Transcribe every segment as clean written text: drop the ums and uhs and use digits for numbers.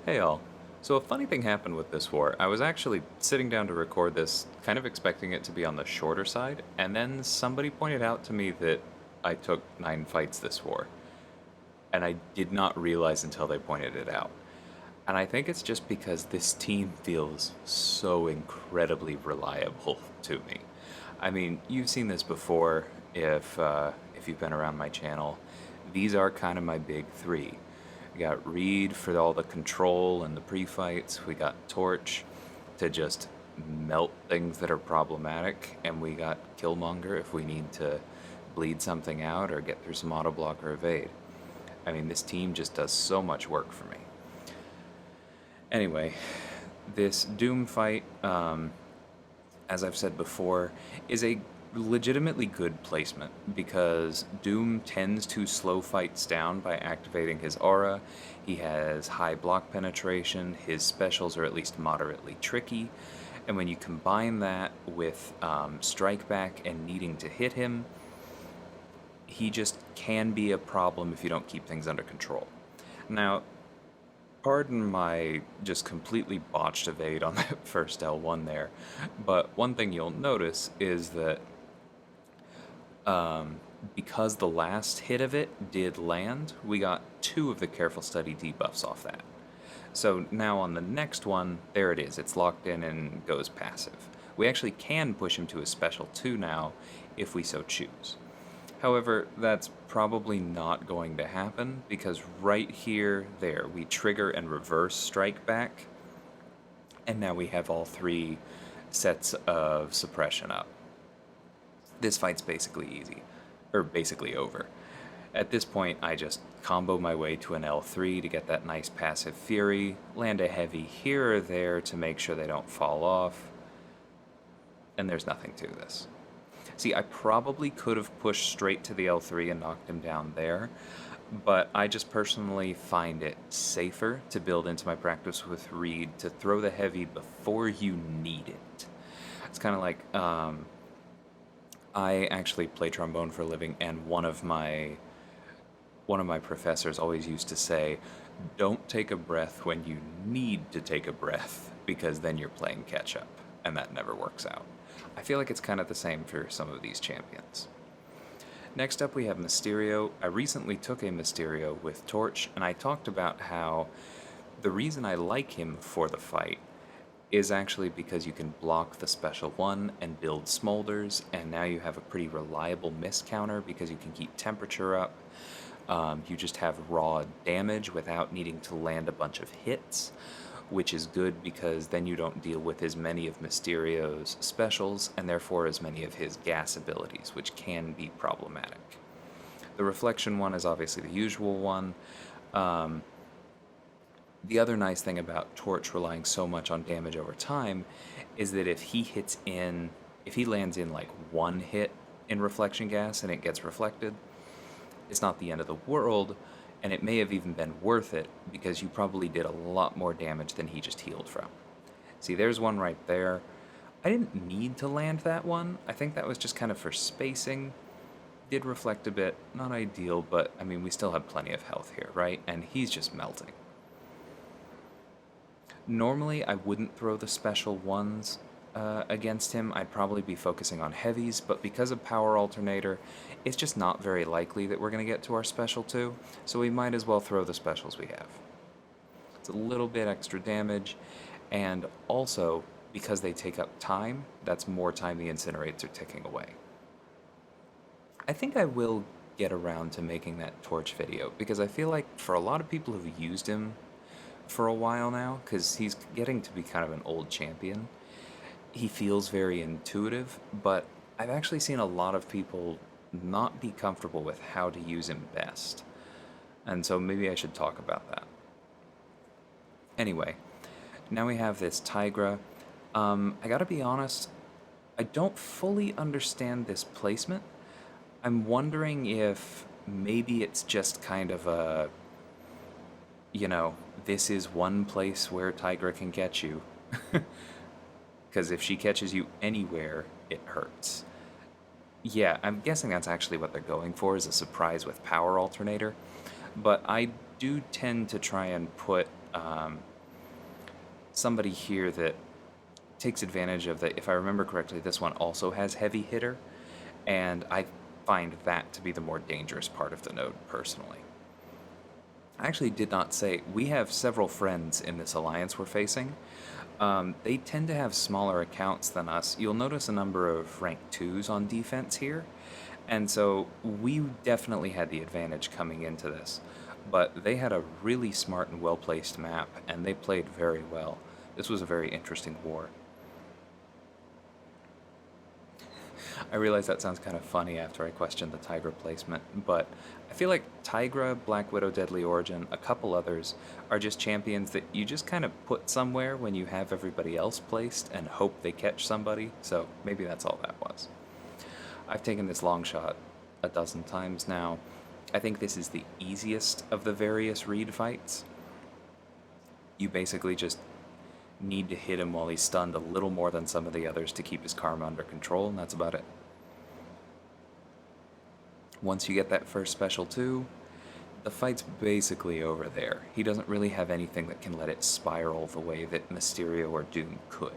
Hey all. So a funny thing happened with this war. I was actually sitting down to record this, kind of expecting it to be on the shorter side, and then somebody pointed out to me that I took 9 fights this war, and I did not realize until they pointed it out. And I think it's just because this team feels so incredibly reliable to me. I mean, you've seen this before if you've been around my channel. These are kind of my big three. We got Reed for all the control and the pre-fights. We got Torch to just melt things that are problematic, and we got Killmonger if we need to bleed something out or get through some auto block or evade. I mean, this team just does so much work for me. Anyway, this Doom fight, as I've said before, is a legitimately good placement because Doom tends to slow fights down by activating his aura. He has high block penetration, his specials are at least moderately tricky, and when you combine that with strike back and needing to hit him, he just can be a problem if you don't keep things under control. Now, pardon my just completely botched evade on that first L1 there, but one thing you'll notice is that because the last hit of it did land, we got 2 of the Careful Study debuffs off that. So now on the next one, there it is, it's locked in and goes passive. We actually can push him to a special 2 now, if we so choose. However, that's probably not going to happen, because right here, there, we trigger and reverse strike back, and now we have all 3 sets of suppression up. This fight's basically easy, or basically over. At this point, I just combo my way to an L3 to get that nice passive fury, land a heavy here or there to make sure they don't fall off, and there's nothing to this. See, I probably could have pushed straight to the L3 and knocked him down there, but I just personally find it safer to build into my practice with Reed to throw the heavy before you need it. It's kind of like, I actually play trombone for a living, and one of my professors always used to say, don't take a breath when you need to take a breath, because then you're playing catch up, and that never works out. I feel like it's kind of the same for some of these champions. Next up we have Mysterio. I recently took a Mysterio with Torch, and I talked about how the reason I like him for the fight is actually because you can block the special 1 and build smolders, and now you have a pretty reliable miss counter because you can keep temperature up. You just have raw damage without needing to land a bunch of hits, which is good because then you don't deal with as many of Mysterio's specials and therefore as many of his gas abilities, which can be problematic. The reflection one is obviously the usual one. The other nice thing about Torch relying so much on damage over time is that if he lands in like 1 hit in reflection gas and it gets reflected, it's not the end of the world, and it may have even been worth it because you probably did a lot more damage than he just healed from. See, there's one right there. I didn't need to land that one. I think that was just kind of for spacing. Did reflect a bit, not ideal, but I mean, we still have plenty of health here, right? And he's just melting. Normally, I wouldn't throw the special 1s against him. I'd probably be focusing on heavies, but because of Power Alternator, it's just not very likely that we're going to get to our special 2, so we might as well throw the specials we have. It's a little bit extra damage, and also, because they take up time, that's more time the incinerates are ticking away. I think I will get around to making that Torch video, because I feel like for a lot of people who've used him for a while now, because he's getting to be kind of an old champion, he feels very intuitive, but I've actually seen a lot of people not be comfortable with how to use him best. And so maybe I should talk about that. Anyway, now we have this Tigra. I gotta be honest, I don't fully understand this placement. I'm wondering if maybe it's just kind of a, this is one place where Tigra can catch you. Because if she catches you anywhere, it hurts. Yeah, I'm guessing that's actually what they're going for, is a surprise with Power Alternator. But I do tend to try and put somebody here that takes advantage of the, if I remember correctly, this one also has heavy hitter, and I find that to be the more dangerous part of the node personally. I actually did not say, we have several friends in this alliance we're facing. They tend to have smaller accounts than us. You'll notice a number of rank 2s on defense here, and so we definitely had the advantage coming into this. But they had a really smart and well-placed map, and they played very well. This was a very interesting war. I realize that sounds kind of funny after I questioned the Tigra placement, but I feel like Tigra, Black Widow, Deadly Origin, a couple others, are just champions that you just kind of put somewhere when you have everybody else placed and hope they catch somebody, so maybe that's all that was. I've taken this Longshot a dozen times now. I think this is the easiest of the various Reed fights. You basically just need to hit him while he's stunned a little more than some of the others to keep his karma under control, and that's about it. Once you get that first special 2, the fight's basically over there. He doesn't really have anything that can let it spiral the way that Mysterio or Doom could.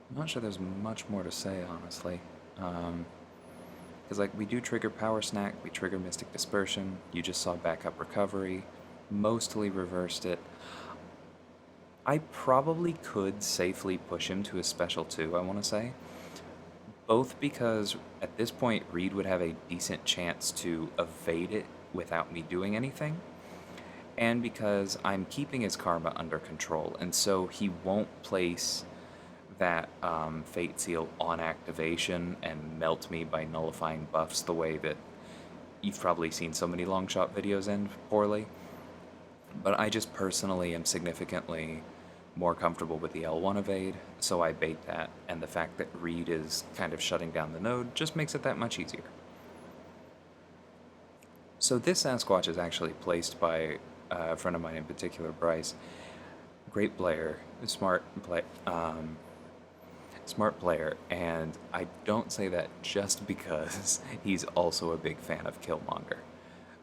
I'm not sure there's much more to say, honestly. Because, like, we do trigger Power Snack, we trigger Mystic Dispersion, you just saw Backup Recovery, mostly reversed it. I probably could safely push him to a Special 2, I want to say. Both because, at this point, Reed would have a decent chance to evade it without me doing anything, and because I'm keeping his karma under control, and so he won't place that Fate Seal on activation and melt me by nullifying buffs the way that you've probably seen so many Longshot videos end poorly. But I just personally am significantly more comfortable with the L1 evade, so I bait that, and the fact that Reed is kind of shutting down the node just makes it that much easier. So this Sasquatch is actually placed by a friend of mine in particular, Bryce. Great player, smart player, and I don't say that just because he's also a big fan of Killmonger.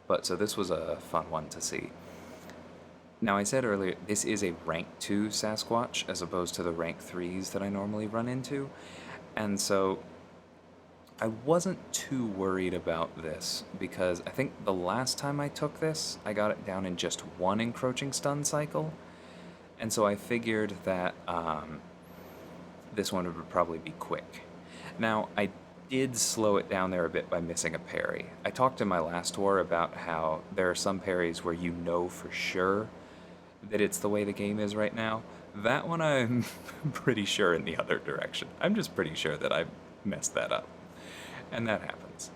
But so this was a fun one to see. Now, I said earlier, this is a rank 2 Sasquatch as opposed to the rank 3s that I normally run into, and so I wasn't too worried about this because I think the last time I took this, I got it down in just one encroaching stun cycle, and so I figured that this one would probably be quick. Now, I did slow it down there a bit by missing a parry. I talked in my last war about how there are some parries where you know for sure that it's the way the game is right now. That one I'm pretty sure in the other direction. I'm just pretty sure that I messed that up. And that happens.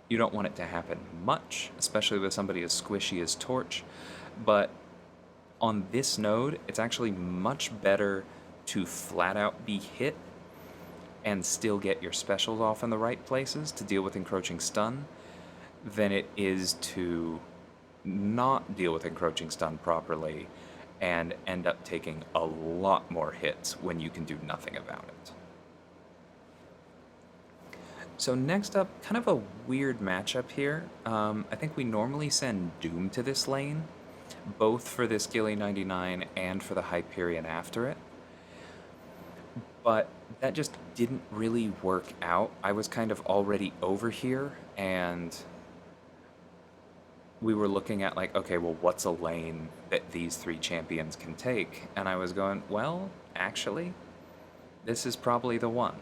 You don't want it to happen much, especially with somebody as squishy as Torch, but on this node, it's actually much better to flat out be hit and still get your specials off in the right places to deal with encroaching stun than it is to not deal with encroaching stun properly and end up taking a lot more hits when you can do nothing about it. So next up, kind of a weird matchup here. I think we normally send Doom to this lane, both for this Gilly 99 and for the Hyperion after it. But that just didn't really work out. I was kind of already over here, and we were looking at like, okay, well, what's a lane that these 3 champions can take? And I was going, well, actually, this is probably the one.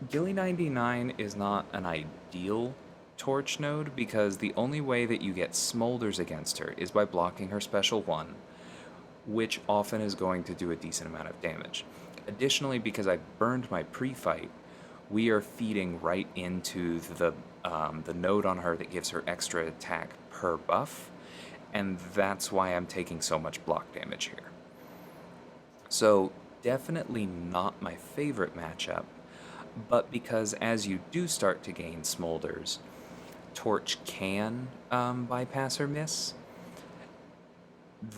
Gilly 99 is not an ideal Torch node because the only way that you get smolders against her is by blocking her special 1, which often is going to do a decent amount of damage. Additionally, because I burned my pre-fight, we are feeding right into the node on her that gives her extra attack per buff, and that's why I'm taking so much block damage here. So definitely not my favorite matchup, but because as you do start to gain smolders, Torch can bypass or miss.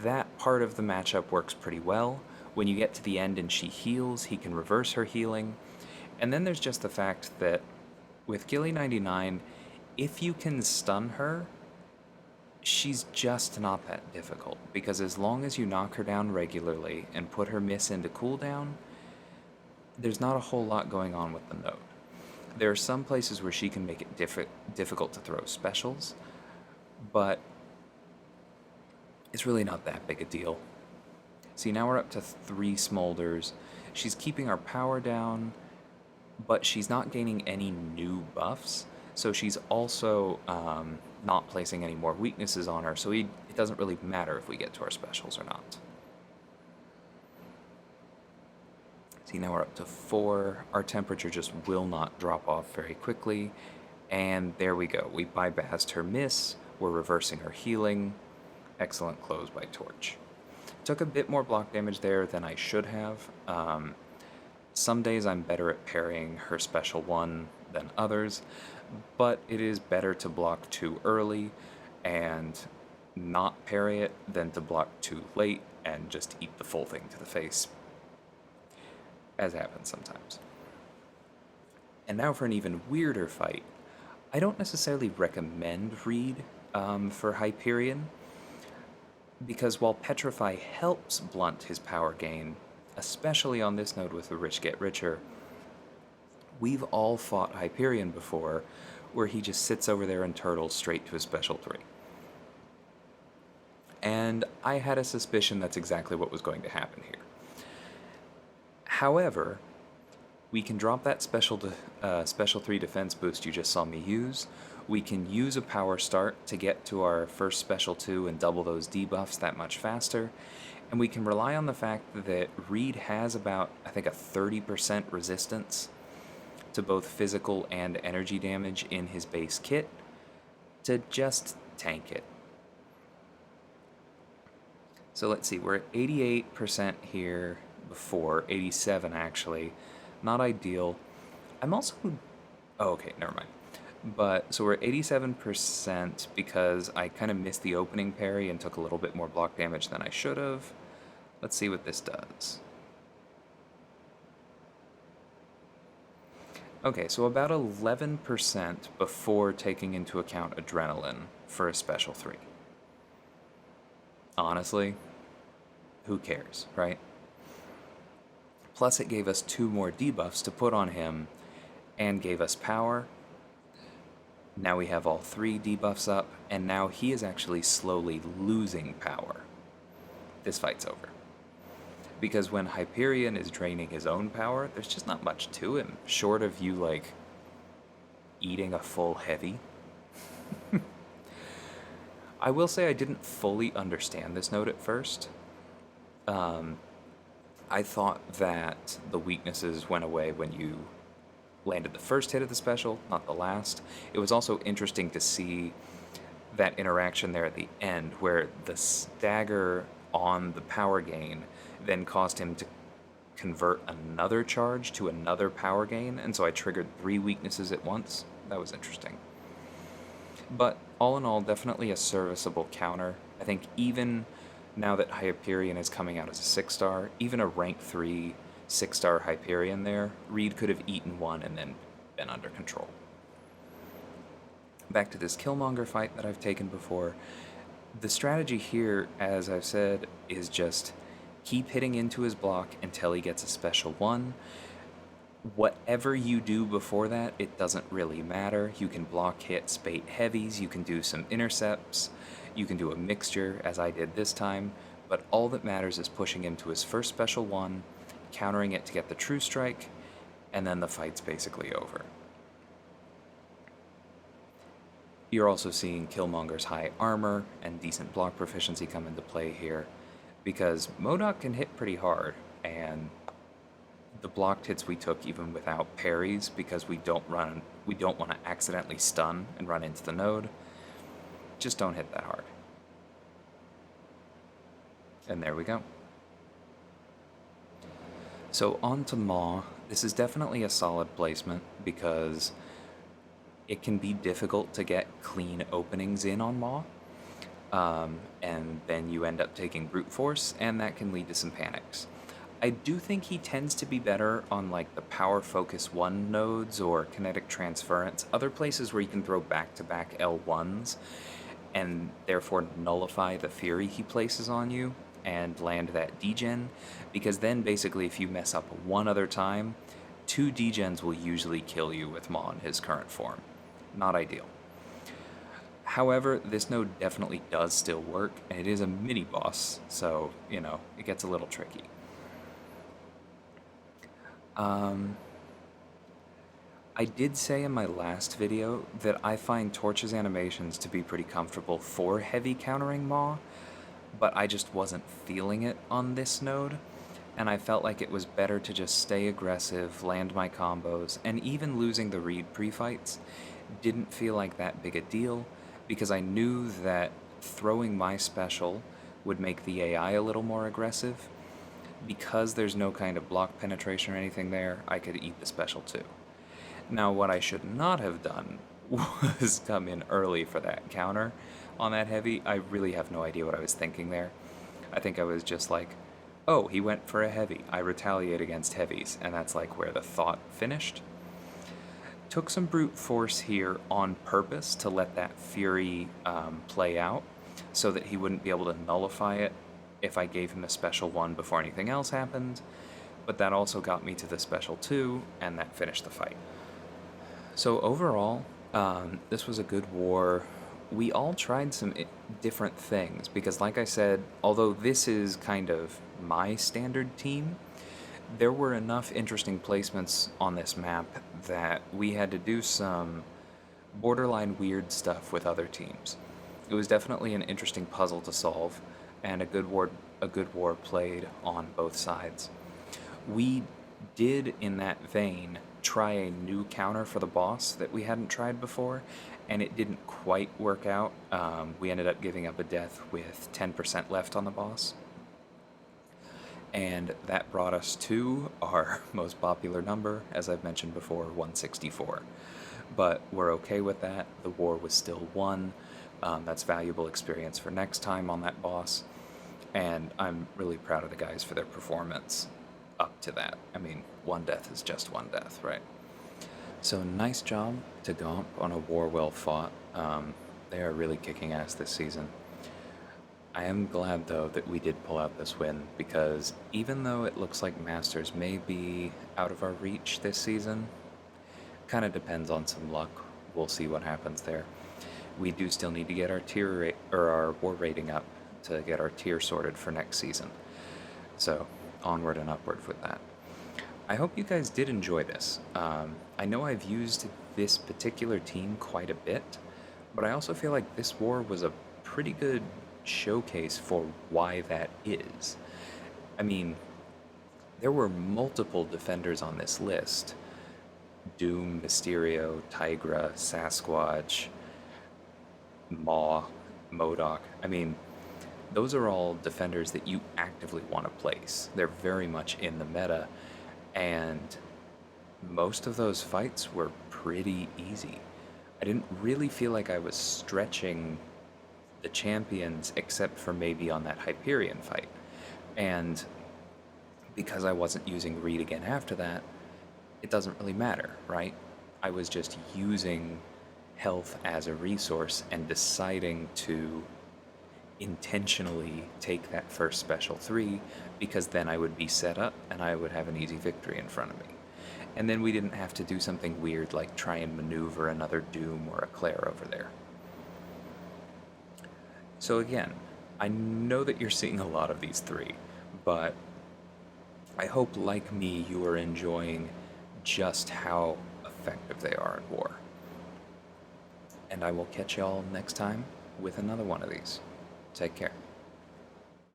That part of the matchup works pretty well. When you get to the end and she heals, he can reverse her healing. And then there's just the fact that with Gilly 99, if you can stun her, she's just not that difficult, because as long as you knock her down regularly and put her miss into cooldown, there's not a whole lot going on with the node. There are some places where she can make it difficult to throw specials, but it's really not that big a deal. See, now we're up to 3 smolders. She's keeping our power down, but she's not gaining any new buffs, so she's also not placing any more weaknesses on her, so it doesn't really matter if we get to our specials or not. See, now we're up to 4. Our temperature just will not drop off very quickly, and there we go. We bypassed her miss, we're reversing her healing. Excellent close by Torch. Took a bit more block damage there than I should have. Some days I'm better at parrying her special 1 than others, but it is better to block too early and not parry it than to block too late and just eat the full thing to the face, as happens sometimes. And now for an even weirder fight. I don't necessarily recommend Reed for Hyperion, because while Petrify helps blunt his power gain, especially on this node with the Rich Get Richer, we've all fought Hyperion before, where he just sits over there and turtles straight to his special 3. And I had a suspicion that's exactly what was going to happen here. However, we can drop that special 3 defense boost you just saw me use. We can use a power start to get to our first special 2 and double those debuffs that much faster. And we can rely on the fact that Reed has about, I think, a 30% resistance to both physical and energy damage in his base kit to just tank it. So let's see, we're at 88% here before, 87 actually. Not ideal. I'm also, oh okay, never mind. But, so we're at 87% because I kind of missed the opening parry and took a little bit more block damage than I should have. Let's see what this does. Okay, so about 11% before taking into account adrenaline for a special 3. Honestly, who cares, right? Plus it gave us 2 more debuffs to put on him and gave us power. Now we have all 3 debuffs up, and now he is actually slowly losing power. This fight's over. Because when Hyperion is draining his own power, there's just not much to him, short of you, like, eating a full heavy. I will say I didn't fully understand this node at first. I thought that the weaknesses went away when you landed the first hit of the special, not the last. It was also interesting to see that interaction there at the end, where the stagger on the power gain then caused him to convert another charge to another power gain, and so I triggered 3 weaknesses at once. That was interesting. But all in all, definitely a serviceable counter. I think even now that Hyperion is coming out as a 6-star, even a rank 3 6-star Hyperion there, Reed could have eaten 1 and then been under control. Back to this Killmonger fight that I've taken before. The strategy here, as I've said, is just keep hitting into his block until he gets a special 1. Whatever you do before that, it doesn't really matter. You can block hit spate heavies, you can do some intercepts, you can do a mixture, as I did this time, but all that matters is pushing him to his first special 1, countering it to get the true strike, and then the fight's basically over. You're also seeing Killmonger's high armor and decent block proficiency come into play here, because MODOK can hit pretty hard, and the blocked hits we took even without parries, because we don't want to accidentally stun and run into the node, just don't hit that hard. And there we go. So on to Maw. This is definitely a solid placement because it can be difficult to get clean openings in on Maw. And then you end up taking brute force, and that can lead to some panics. I do think he tends to be better on like the power focus 1 nodes or kinetic transference, other places where you can throw back-to-back L1s and therefore nullify the fury he places on you and land that degen, because then basically if you mess up one other time, 2 degens will usually kill you with Maw in his current form. Not ideal. However, this node definitely does still work, and it is a mini-boss, so, you know, it gets a little tricky. I did say in my last video that I find Torch's animations to be pretty comfortable for heavy countering Maw, but I just wasn't feeling it on this node, and I felt like it was better to just stay aggressive, land my combos, and even losing the read pre-fights didn't feel like that big a deal, because I knew that throwing my special would make the AI a little more aggressive. Because there's no kind of block penetration or anything there, I could eat the special too. Now, what I should not have done was come in early for that counter on that heavy. I really have no idea what I was thinking there. I think I was just like, oh, he went for a heavy. I retaliate against heavies, and that's like where the thought finished. Took some brute force here on purpose to let that fury play out so that he wouldn't be able to nullify it if I gave him a special 1 before anything else happened, but that also got me to the special 2, and that finished the fight. So overall, this was a good war. We all tried some different things, because like I said, although this is kind of my standard team, there were enough interesting placements on this map that we had to do some borderline weird stuff with other teams. It was definitely an interesting puzzle to solve, and a good war played on both sides. We did, in that vein, try a new counter for the boss that we hadn't tried before, and it didn't quite work out. We ended up giving up a death with 10% left on the boss, and that brought us to our most popular number, as I've mentioned before, 164. But we're okay with that. The war was still won. That's valuable experience for next time on that boss. And I'm really proud of the guys for their performance up to that. I mean, one death is just one death, right? So nice job to GOMP on a war well fought. They are really kicking ass this season. I am glad, though, that we did pull out this win, because even though it looks like Masters may be out of our reach this season, kind of depends on some luck. We'll see what happens there. We do still need to get our our war rating up to get our tier sorted for next season. So onward and upward with that. I hope you guys did enjoy this. I know I've used this particular team quite a bit, but I also feel like this war was a pretty good showcase for why that is. I mean, there were multiple defenders on this list. Doom, Mysterio, Tigra, Sasquatch, Maw, MODOK. I mean, those are all defenders that you actively want to place. They're very much in the meta, and most of those fights were pretty easy. I didn't really feel like I was stretching the champions, except for maybe on that Hyperion fight. And because I wasn't using Reed again after that, it doesn't really matter, right? I was just using health as a resource and deciding to intentionally take that first special 3, because then I would be set up and I would have an easy victory in front of me. And then we didn't have to do something weird like try and maneuver another Doom or a Claire over there. So again, I know that you're seeing a lot of these 3, but I hope, like me, you are enjoying just how effective they are at war. And I will catch y'all next time with another one of these. Take care.